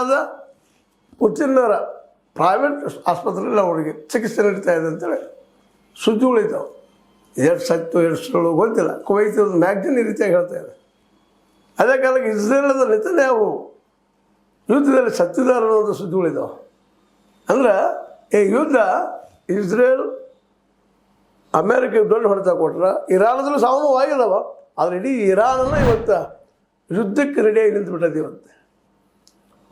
ಅಮೆರಿಕಾದ ಪುತಿನ್ನರ ಪ್ರೈವೇಟ್ ಆಸ್ಪತ್ರೆಯಲ್ಲಿ ಅವರಿಗೆ ಚಿಕಿತ್ಸೆ ನಡೀತಾ ಇದೆ ಅಂತೇಳಿ ಸುದ್ದಿ ಉಳಿತಾವೆ. ಎಷ್ಟು ಸತ್ತು ಎಷ್ಟು ಸುಳ್ಳು ಗೊತ್ತಿಲ್ಲ. ಕುವೈತ್ ಒಂದು ಮ್ಯಾಗ್ಜಿನ್ ಈ ರೀತಿಯಾಗಿ ಹೇಳ್ತಾ ಇದೆ. ಅದೇ ಕಾಲಕ್ಕೆ ಇಸ್ರೇಲದ ನೆತನ್ಯಾಹು ಯುದ್ಧದಲ್ಲಿ ಸತ್ತಿದ್ದಾರೆ ಅನ್ನೋದು ಸುದ್ದಿ ಉಳಿದಾವೆ. ಅಂದ್ರೆ ಈ ಯುದ್ಧ ಇಸ್ರೇಲ್ ಅಮೇರಿಕೆಗೆ ದೊಡ್ಡ ಹೊಡೆತ ಕೊಟ್ರೆ ಇರಾನದಲ್ಲೂ ಸಾವು ಆಗಿದಾವ. ಆದರೆ ಇಡೀ ಇರಾನನ್ನು ಇವತ್ತು ಯುದ್ಧಕ್ಕೆ ರೆಡಿಯಾಗಿ ನಿಂತುಬಿಟ್ಟದೆ. ಇವತ್ತು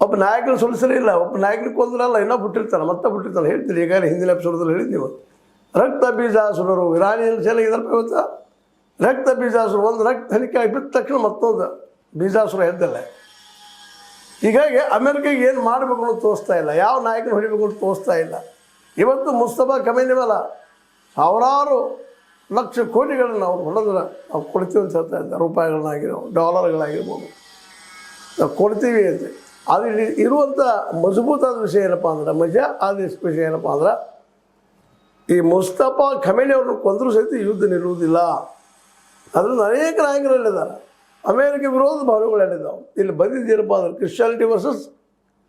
ಒಬ್ಬ ನಾಯಕನ ಸೊಲಿಸಲೇ ಇಲ್ಲ, ಒಬ್ಬ ನಾಯಕನ ಕೊಂದ್ರಲ್ಲ, ಇನ್ನೂ ಬಿಟ್ಟಿರ್ತಾನೆ, ಮತ್ತೆ ಬಿಟ್ಟಿರ್ತಾನೆ. ಹೇಳ್ತೀನಿ ಈಗಾಗಲೇ ಹಿಂದಿನ ಎಪಿಸೋಡಲ್ಲಿ ಹೇಳಿದ್ದು ನೀವು. ರಕ್ತ ಬೀಜಾಸುರರು ಇರಾನಿಯನ್ ಚೆನ್ನಾಗಿದ್ದಾರೆ. ಇವತ್ತು ರಕ್ತ ಬೀಜಾಸುರ ಒಂದು ರಕ್ತ ಹನಿಕೆ ಬಿದ್ದ ತಕ್ಷಣ ಮತ್ತೊಂದು ಬೀಜಾಸುರ ಎದ್ದಲ್ಲ. ಹೀಗಾಗಿ ಅಮೆರಿಕೆಗೆ ಏನು ಮಾಡಬೇಕು ಅನ್ನೋದು ತೋರಿಸ್ತಾ ಇಲ್ಲ, ಯಾವ ನಾಯಕನ ಹೊಡಿಬೇಕು ಅಂತ ತೋರಿಸ್ತಾ ಇಲ್ಲ. ಇವತ್ತು ಮುಸ್ತಫಾ ಖಮೇನಿ ಮೇಲೆ ಸಾವಿರಾರು ಲಕ್ಷ ಕೋಟಿಗಳನ್ನು ಅವ್ರು ಹೊಡೆದ್ರೆ ನಾವು ಕೊಡ್ತೀವಿ ಅಂತ ಹೇಳ್ತಾ ಇದ್ದಾರೆ. ರೂಪಾಯಿಗಳನ್ನಾಗಿರೋ ಡಾಲರ್ಗಳಾಗಿರ್ಬೋದು ನಾವು ಕೊಡ್ತೀವಿ ಅಂತ. ಅದು ಇಲ್ಲಿ ಇರುವಂಥ ಮಜಬೂತಾದ ವಿಷಯ ಏನಪ್ಪ ಅಂದ್ರೆ, ಮಜಾ ಆದ ವಿಷಯ ಏನಪ್ಪ ಅಂದ್ರೆ, ಈ ಮುಸ್ತಫಾ ಖಮೇನಿ ಅವ್ರನ್ನ ಕೊಂದರೂ ಸಹಿತ ಯುದ್ಧ ನಿಲ್ಲುವುದಿಲ್ಲ. ಅದರಿಂದ ಅನೇಕ ನಾಯಕರಲ್ಲಿದ್ದಾರೆ. ಅಮೇರಿಕ ವಿರೋಧ ಭಾವನೆಗಳು ಹೇಳಿದ್ದಾವೆ. ಇಲ್ಲಿ ಬಂದಿದ್ದೇನಪ್ಪ ಅಂದ್ರೆ ಕ್ರಿಶ್ಚಿಯಾನಿಟಿ ವರ್ಸಸ್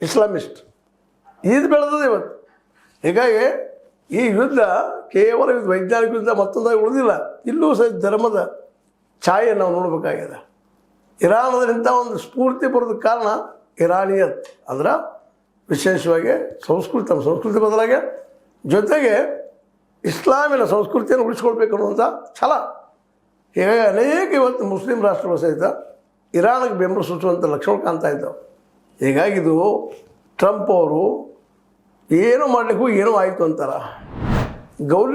ಇಸ್ಲಾಮಿಸ್ಟ್ ಇದು ಬೆಳೆದದೆ ಇವತ್ತು. ಹೀಗಾಗಿ ಈ ಯುದ್ಧ ಕೇವಲ ಇದು ವೈಜ್ಞಾನಿಕ ಯುದ್ಧ ಮತ್ತೊಂದಾಗಿ ಉಳಿದಿಲ್ಲ. ಇಲ್ಲೂ ಸಹಿತ ಧರ್ಮದ ಛಾಯೆ ನಾವು ನೋಡಬೇಕಾಗಿದೆ. ಇರಾನದರಿಂದ ಒಂದು ಸ್ಫೂರ್ತಿ ಬರೋದಕ್ಕೆ ಕಾರಣ ಇರಾನಿಯತ್ ಅಂದ್ರೆ ವಿಶೇಷವಾಗಿ ಸಂಸ್ಕೃತಿ, ನಮ್ಮ ಸಂಸ್ಕೃತಿ ಬದಲಾಗಿ ಜೊತೆಗೆ ಇಸ್ಲಾಮಿನ ಸಂಸ್ಕೃತಿಯನ್ನು ಉಳಿಸ್ಕೊಳ್ಬೇಕು ಅನ್ನುವಂಥ ಛಲ. ಹೀಗಾಗಿ ಅನೇಕ ಇವತ್ತು ಮುಸ್ಲಿಂ ರಾಷ್ಟ್ರಗಳು ಸಹಿತ ಇರಾನಿಗೆ ಬೆಂಬಲ ಸೂಚುವಂಥ ಲಕ್ಷಣ ಕಾಣ್ತಾ ಇದ್ದಾವೆ. ಹೀಗಾಗಿ ಇದು ಟ್ರಂಪ್ ಅವರು ಏನೋ ಮಾಡಲಿಕ್ಕೂ ಏನೋ ಆಯಿತು ಅಂತಾರೆ. ಗೌರಿ